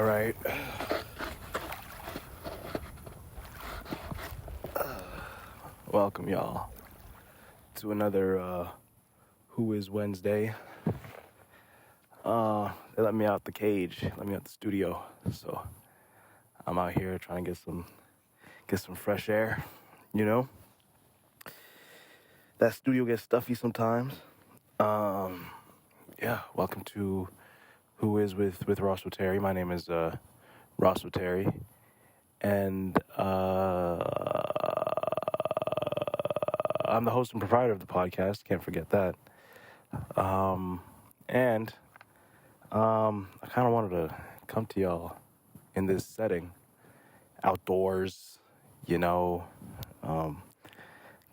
All right. Welcome, y'all, to another Who Is Wednesday. They let me out the cage, let me out the studio, so I'm out here trying to get some fresh air. You know, that studio gets stuffy sometimes. Yeah. Welcome to Who Is with Ross Oteri. My name is Ross Oteri, and I'm the host and proprietor of the podcast. Can't forget that. And I kind of wanted to come to y'all in this setting, outdoors, kind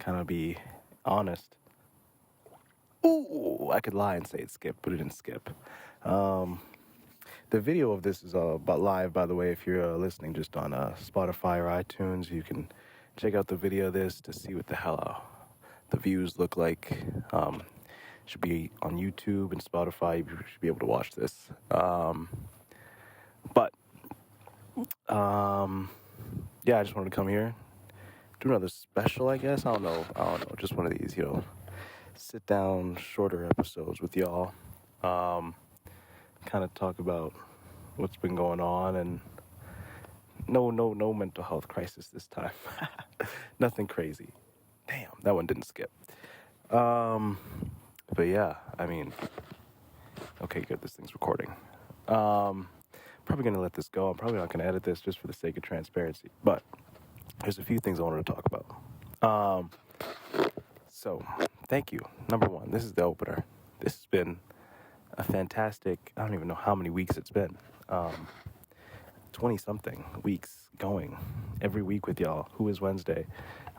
of be honest. Ooh, I could lie and say it skipped, but it didn't skip. The video of this is about live, by the way. If you're listening just on Spotify or iTunes, you can check out the video of this to see what the hell the views look like. Should be on YouTube and Spotify. You should be able to watch this. Yeah, I just wanted to come here, do another special, I guess. I don't know. Just one of these, sit down, shorter episodes with y'all. Kind of talk about what's been going on, and no mental health crisis this time. Nothing crazy. Damn, that one didn't skip. But yeah, I mean, okay, good. This thing's recording. Probably gonna let this go. I'm probably not gonna edit this just for the sake of transparency. But there's a few things I wanted to talk about. So thank you. Number one, this is the opener. This has been a fantastic, I don't even know how many weeks it's been. 20-something weeks going every week with y'all. Who Is Wednesday?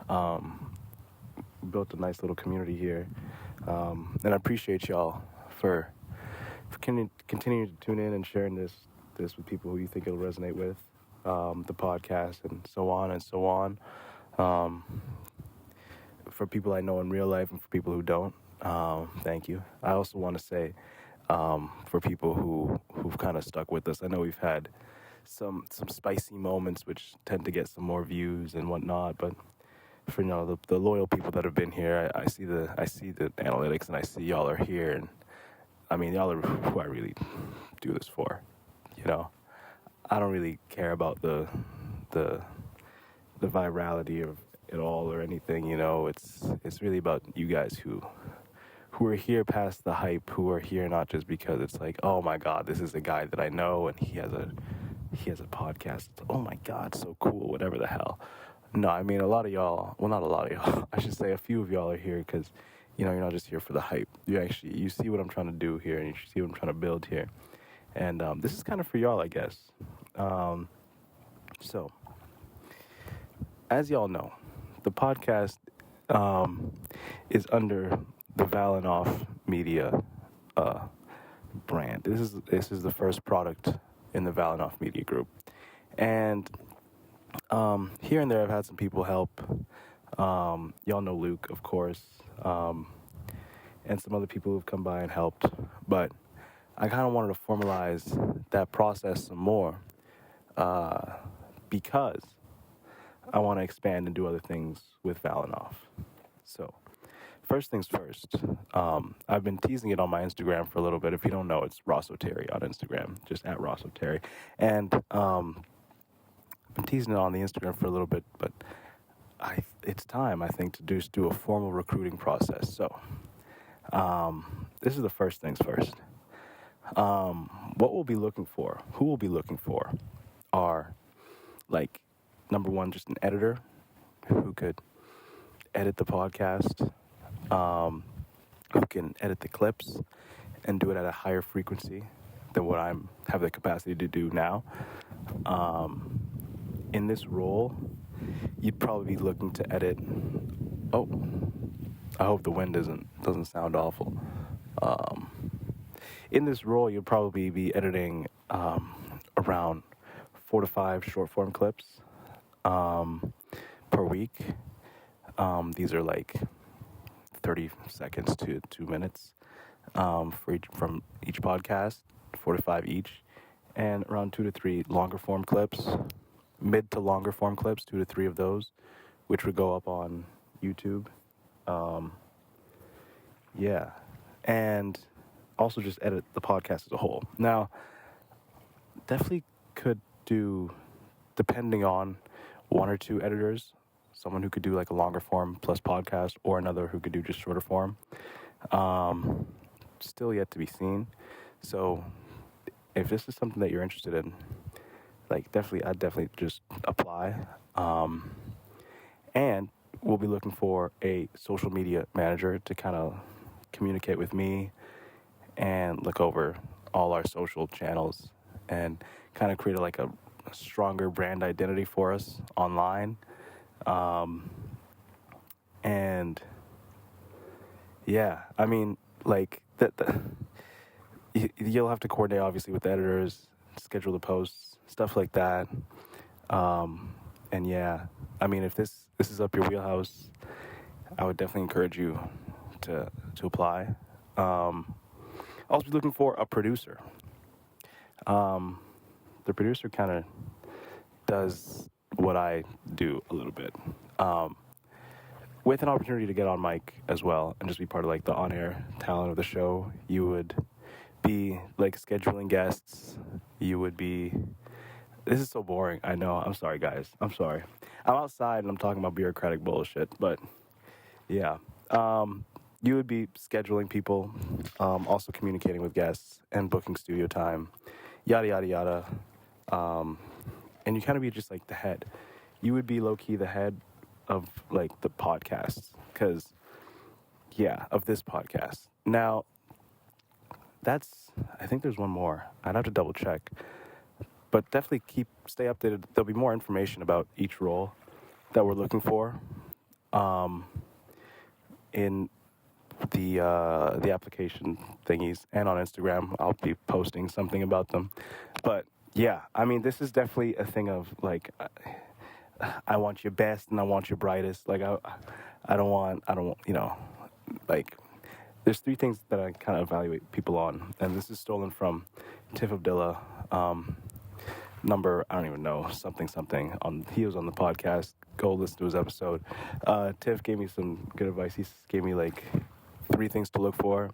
Built a nice little community here. And I appreciate y'all for continuing to tune in and sharing this with people who you think it'll resonate with, the podcast, and so on and so on. For people I know in real life and for people who don't, thank you. I also want to say, for people who've kind of stuck with us, I know we've had some spicy moments which tend to get some more views and whatnot, but for the loyal people that have been here, I see the analytics, and I see y'all are here, and I mean, y'all are who I really do this for. I don't really care about the virality of it all or anything. It's really about you guys who are here past the hype, who are here not just because it's like, oh my God, this is a guy that I know and he has a podcast. Oh my God, so cool, whatever the hell. No, I mean, a lot of y'all, well, not a lot of y'all, I should say a few of y'all are here because, you're not just here for the hype. You see what I'm trying to do here, and you see what I'm trying to build here. And this is kind of for y'all, I guess. So, as y'all know, the podcast is under the Valenoff Media brand. This is the first product in the Valenoff Media Group. And here and there, I've had some people help. Y'all know Luke, of course, and some other people who've come by and helped. But I kind of wanted to formalize that process some more because I want to expand and do other things with Valenoff. So, first things first, I've been teasing it on my Instagram for a little bit. If you don't know, it's Ross Oteri on Instagram, just at Ross Oteri. And I've been teasing it on the Instagram for a little bit, but it's time, I think, to do a formal recruiting process. So, this is the first things first. What we'll be looking for, who we'll be looking for, are, like, number one, just an editor who could edit the podcast, who can edit the clips and do it at a higher frequency than what I have the capacity to do now. In this role, you'd probably be looking to edit. Oh, I hope the wind doesn't sound awful. In this role, you'll probably be editing around 4 to 5 short form clips per week. These are like 30 seconds to 2 minutes from each podcast, 4 to 5 each. and around 2 to 3 longer form clips, mid to longer form clips, 2 to 3 of those, which would go up on YouTube. Um, yeah, and also just edit the podcast as a whole. Now, definitely could do, depending on 1 or 2 editors, someone who could do like a longer form plus podcast, or another who could do just shorter form. Um, Still yet to be seen. So if this is something that you're interested in, like I'd definitely just apply. And we'll be looking for a social media manager to kind of communicate with me and look over all our social channels and kind of create a stronger brand identity for us online. And yeah, I mean, like you'll have to coordinate obviously with the editors, schedule the posts, stuff like that. And yeah, I mean, if this is up your wheelhouse, I would definitely encourage you to apply. Also be looking for a producer. The producer kind of does what I do a little bit, with an opportunity to get on mic as well and just be part of like the on-air talent of the show. You would be like scheduling guests. You would be. This is so boring. I know. I'm sorry, guys. I'm sorry. I'm outside and I'm talking about bureaucratic bullshit, but yeah. You would be scheduling people, also communicating with guests and booking studio time, yada, yada, yada. And you kind of be just like the head. You would be low key the head of like the podcast, because, yeah, of this podcast. Now, I think there's one more. I'd have to double check. But definitely stay updated. There'll be more information about each role that we're looking for in the application thingies, and on Instagram. I'll be posting something about them. But yeah, I mean, this is definitely a thing of like, I want your best and I want your brightest. Like I don't want, like, there's 3 things that I kind of evaluate people on, and this is stolen from Tiff Abdullah. Number, I don't even know, something. He was on the podcast. Go listen to his episode. Tiff gave me some good advice. He gave me like 3 things to look for: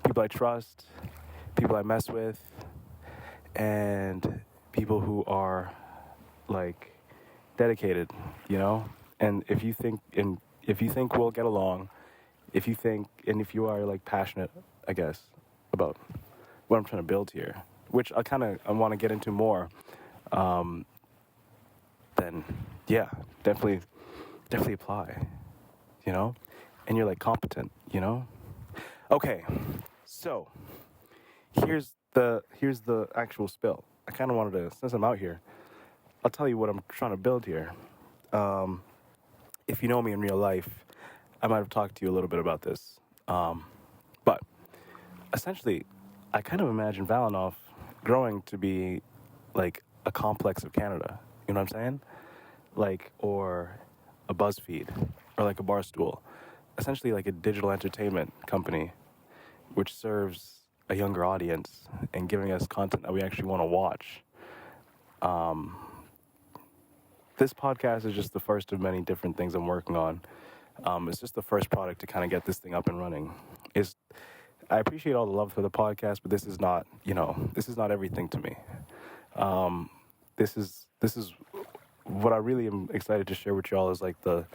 people I trust, people I mess with, and people who are like dedicated. And if you think we'll get along, if you are like passionate, I guess, about what I'm trying to build here, which I want to get into more, then yeah, definitely apply, and you're like competent. Okay, so here's the actual spill. I kind of wanted to, since I'm out here, I'll tell you what I'm trying to build here. If you know me in real life, I might have talked to you a little bit about this. But essentially, I kind of imagine Valinov growing to be like a complex of Canada. You know what I'm saying? Like, or a BuzzFeed, or like a Barstool. Essentially like a digital entertainment company which serves a younger audience and giving us content that we actually want to watch. This podcast is just the first of many different things I'm working on. It's just the first product to kind of get this thing up and running. I appreciate all the love for the podcast, but this is not everything to me. This is what I really am excited to share with y'all is like the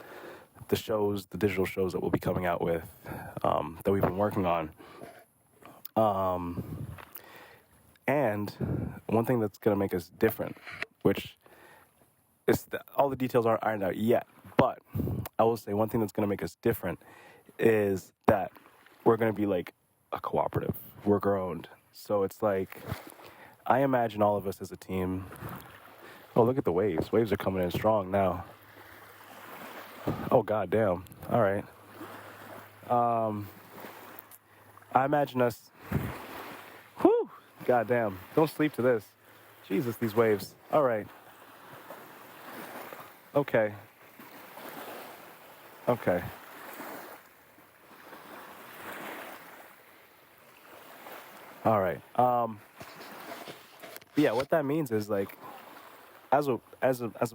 digital shows that we'll be coming out with, that we've been working on. And one thing that's going to make us different, which all the details aren't ironed out yet, but I will say one thing that's going to make us different is that we're going to be like a cooperative, worker-owned. So it's like, I imagine all of us as a team. Oh, look at the waves. Waves are coming in strong now. Oh, goddamn. All right. I imagine us. Whew. Goddamn. Don't sleep to this. Jesus, these waves. All right. Okay. All right. But yeah, what that means is like as a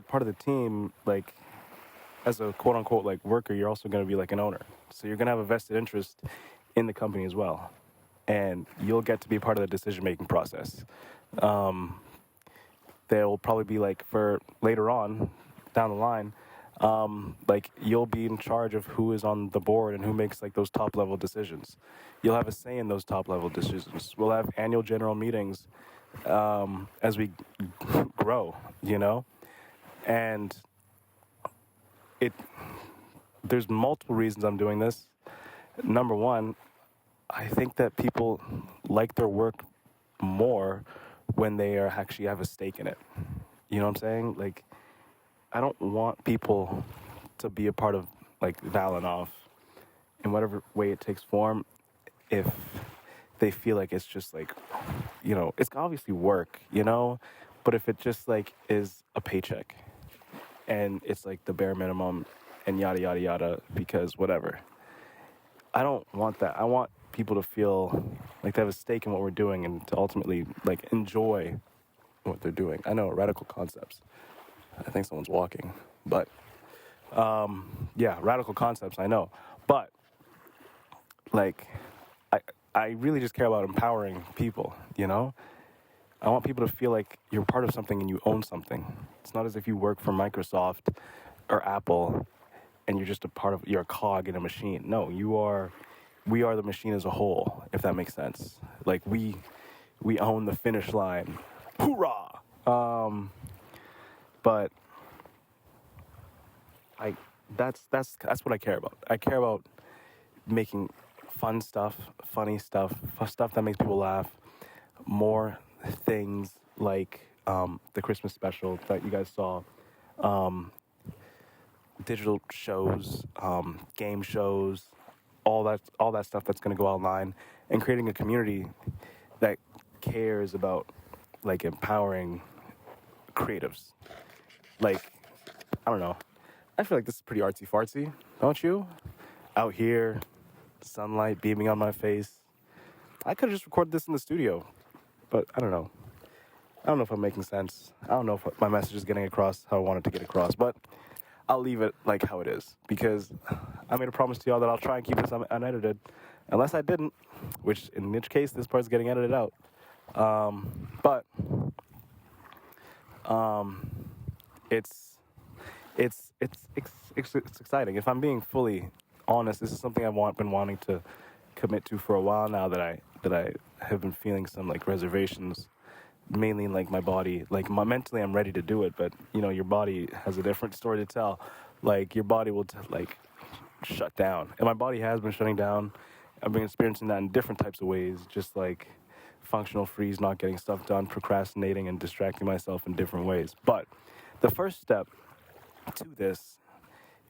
part of the team, like as a quote unquote like worker, you're also going to be like an owner. So you're going to have a vested interest in the company as well, and you'll get to be part of the decision making process. Um, there will probably be like for later on down the line, like you'll be in charge of who is on the board and who makes like those top level decisions. You'll have a say in those top level decisions. We'll have annual general meetings as we grow, you know, and it there's multiple reasons I'm doing this. Number one, I think that people like their work more when they are actually have a stake in it. You know what I'm saying? Like, I don't want people to be a part of like Valinov in whatever way it takes form if they feel like it's just like, you know, it's obviously work, you know, but if it just like is a paycheck and it's like the bare minimum and yada yada yada because whatever. I don't want that. I want people to feel like they have a stake in what we're doing and to ultimately like enjoy what they're doing. I know radical concepts. I think someone's walking, but yeah, radical concepts. I know, but like I I really just care about empowering people. You know, I want people to feel like you're part of something and you own something. It's not as if you work for Microsoft or Apple and you're just a part of you're a cog in a machine. No, you are we are the machine as a whole, if that makes sense. Like we own the finish line. Hoorah! But I that's what I care about. I care about making fun stuff, funny stuff, stuff that makes people laugh. More things like the Christmas special that you guys saw, digital shows, game shows, all that stuff that's going to go online, and creating a community that cares about like empowering creatives. Like I don't know, I feel like this is pretty artsy fartsy, don't you? Out here, sunlight beaming on my face. I could have just recorded this in the studio, but I don't know. I don't know if I'm making sense. I don't know if my message is getting across how I want it to get across, but I'll leave it like how it is because I made a promise to y'all that I'll try and keep this unedited, unless I didn't, in which case this part's getting edited out. But it's it's exciting. If I'm being fully honest, this is something been wanting to commit to for a while now. That I have been feeling some like reservations, mainly in like my body. Like mentally, I'm ready to do it, but you know, your body has a different story to tell. Like your body will like shut down, and my body has been shutting down. I've been experiencing that in different types of ways, just like functional freeze, not getting stuff done, procrastinating, and distracting myself in different ways. But the first step to this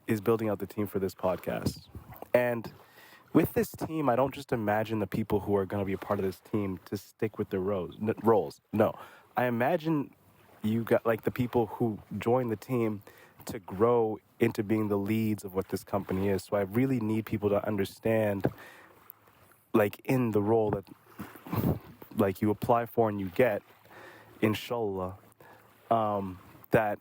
is building out the team for this podcast. And with this team, I don't just imagine the people who are going to be a part of this team to stick with their roles. No, I imagine you got like the people who join the team to grow into being the leads of what this company is. So I really need people to understand, like in the role that like you apply for and you get, inshallah, that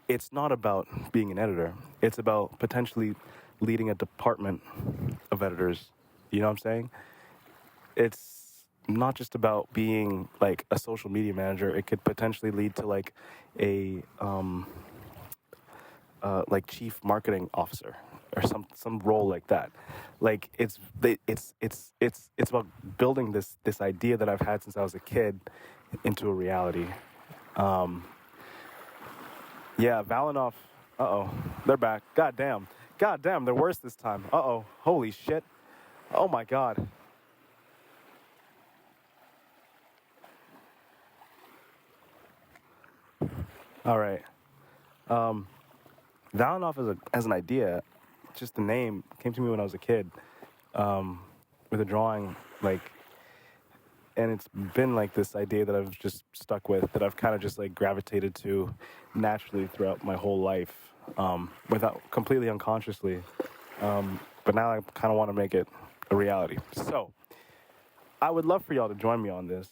it's not about being an editor. It's about potentially leading a department of editors. You know what I'm saying? It's not just about being like a social media manager. It could potentially lead to like a like chief marketing officer or some role like that. Like it's about building this idea that I've had since I was a kid into a reality. Yeah, Valinov. Uh-oh. They're back. God damn. God damn, they're worse this time. Uh-oh. Holy shit. Oh my god. All right. Valinov as an idea, just the name came to me when I was a kid, with a drawing, like, and it's been like this idea that I've just stuck with, that I've kind of just like gravitated to naturally throughout my whole life, without completely unconsciously. But now I kind of want to make it a reality. So I would love for y'all to join me on this.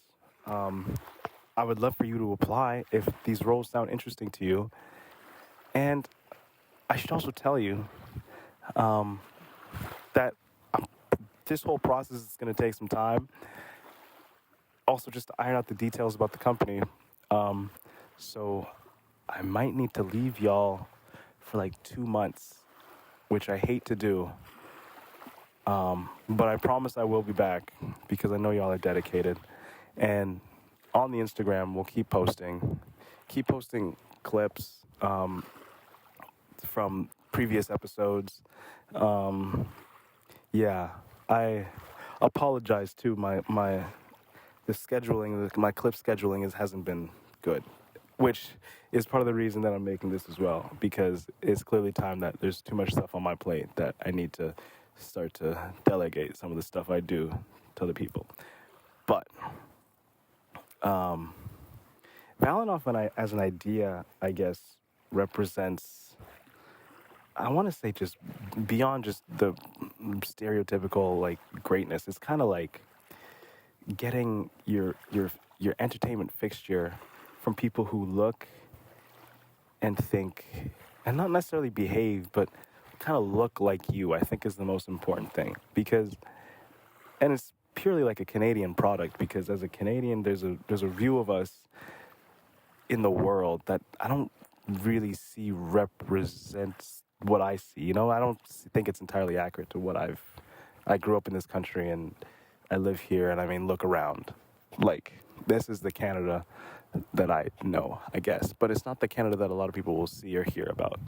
I would love for you to apply if these roles sound interesting to you. And I should also tell you that this whole process is going to take some time. Also, just to iron out the details about the company. So I might need to leave y'all for like 2 months, which I hate to do. But I promise I will be back because I know y'all are dedicated. And on the Instagram, we'll keep posting clips from previous episodes. Yeah, I apologize too. My clip scheduling hasn't been good, which is part of the reason that I'm making this as well, because it's clearly time that there's too much stuff on my plate that I need to start to delegate some of the stuff I do to other people. But Valenoff as an idea, I guess, represents, I want to say, just beyond just the stereotypical like greatness. It's kind of like getting your entertainment fixture from people who look and think and not necessarily behave, but kind of look like you. I think is the most important thing, because, and it's purely like a Canadian product, because as a Canadian, there's a view of us in the world that I don't really see represents what I see. You know, I don't think it's entirely accurate to what I grew up in this country and I live here, and I mean, look around. Like, this is the Canada that I know, I guess. But it's not the Canada that a lot of people will see or hear about.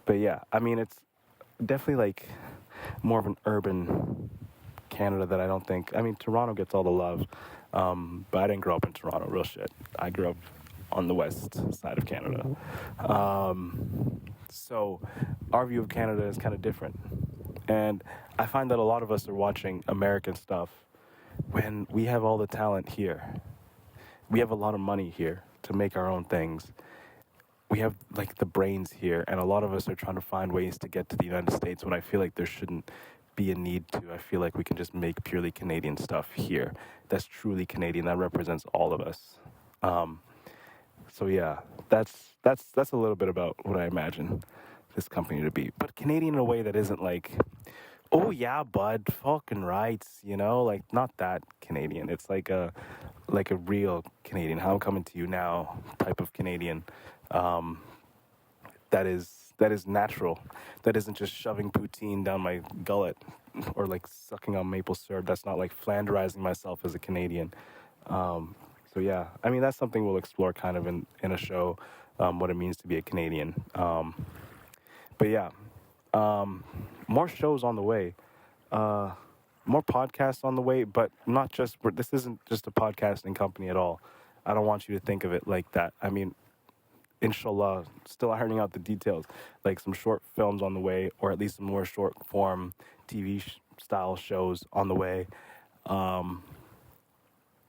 But yeah, I mean, it's definitely like more of an urban Canada that I don't think. I mean, Toronto gets all the love, but I didn't grow up in Toronto, real shit. I grew up on the west side of Canada. So our view of Canada is kind of different. And I find that a lot of us are watching American stuff when we have all the talent here. We have a lot of money here to make our own things. We have like the brains here, and a lot of us are trying to find ways to get to the United States when I feel like there shouldn't be a need to. I feel like we can just make purely Canadian stuff here. That's truly Canadian. That represents all of us. So yeah, that's a little bit about what I imagine this company to be. But Canadian in a way that isn't like, oh yeah, bud, fucking rights, you know, like not that Canadian. It's like a real Canadian, how I'm coming to you now type of Canadian. That is natural. That isn't just shoving poutine down my gullet or like sucking on maple syrup. That's not like Flanderizing myself as a Canadian. So yeah, I mean, that's something we'll explore kind of in a show, what it means to be a Canadian. But yeah, more shows on the way, more podcasts on the way, but not just, this isn't just a podcasting company at all. I don't want you to think of it like that. I mean, inshallah, still ironing out the details, like some short films on the way, or at least some more short form TV style shows on the way.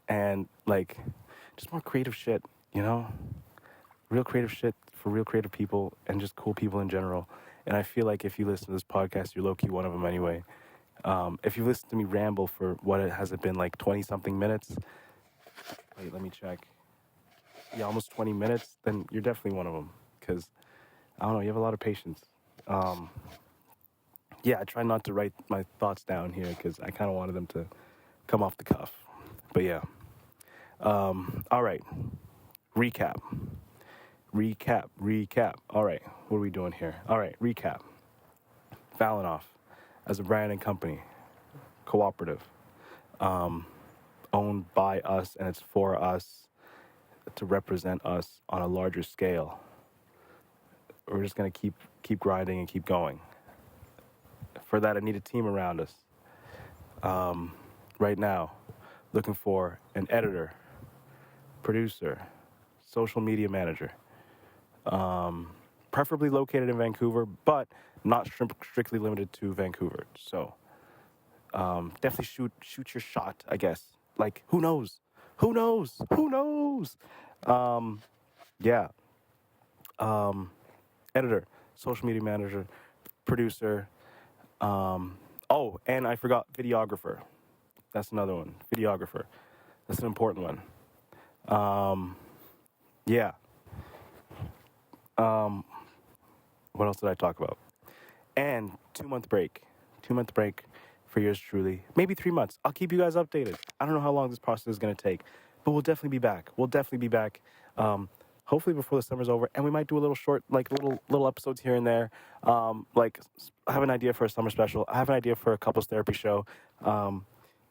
And like just more creative shit, you know, real creative shit for real creative people and just cool people in general. And I feel like if you listen to this podcast, you're low-key one of them anyway. If you listen to me ramble for what it has been like 20 something minutes, wait, let me check. Yeah, almost 20 minutes, then you're definitely one of them. Because, I don't know, you have a lot of patience. Yeah, I try not to write my thoughts down here because I kind of wanted them to come off the cuff. But yeah. All right. Recap. All right, what are we doing here? All right, recap. Valenoff, as a brand and company, cooperative, owned by us, and it's for us to represent us on a larger scale. We're just gonna keep grinding and keep going. For that, I need a team around us. Right now, looking for an editor, producer, social media manager. Preferably located in Vancouver, but not strictly limited to Vancouver. So definitely shoot your shot, I guess. Like, who knows? Yeah. Editor, social media manager, producer. Oh, and I forgot videographer. That's another one. Videographer. That's an important one. Yeah. Um, what else did I talk about? And 2 month break. 2 month break for yours truly. Maybe 3 months. I'll keep you guys updated. I don't know how long this process is going to take, but we'll definitely be back. We'll definitely be back. Hopefully before the summer's over, and we might do a little short, like little episodes here and there. I have an idea for a summer special. I have an idea for a couples therapy show.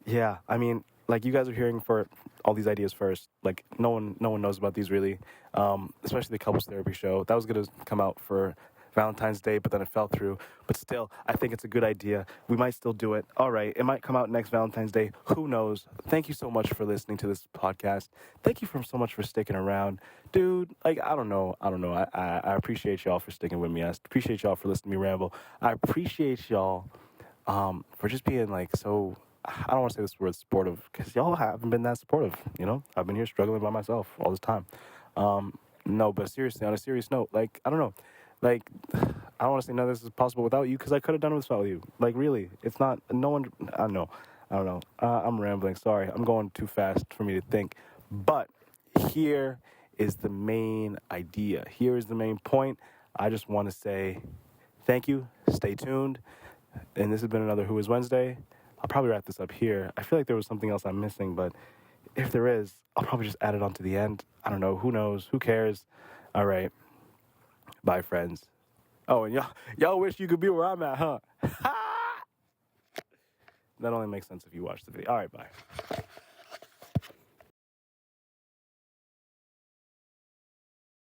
Yeah, I mean, like you guys are hearing for all these ideas first. Like no one knows about these really, especially the couples therapy show. That was gonna come out for Valentine's Day, but then it fell through. But still, I think it's a good idea. We might still do it. All right, it might come out next Valentine's Day. Who knows? Thank you so much for listening to this podcast. Thank you so much for sticking around, dude. Like I don't know. I appreciate y'all for sticking with me. I appreciate y'all for listening to me ramble. I appreciate y'all for just being like so. I don't want to say this word supportive because y'all haven't been that supportive. You know, I've been here struggling by myself all this time. No, but seriously, on a serious note, like I don't know, like I don't want to say none of this is possible without you because I could have done it without you. Like really, it's not. No one. I don't know. I don't know. I'm rambling. Sorry, I'm going too fast for me to think. But here is the main idea. Here is the main point. I just want to say thank you. Stay tuned. And this has been another Who Is Wednesday. I'll probably wrap this up here. I feel like there was something else I'm missing, but if there is, I'll probably just add it on to the end. I don't know. Who knows? Who cares? All right. Bye, friends. Oh, and y'all wish you could be where I'm at, huh? That only makes sense if you watch the video. All right, bye.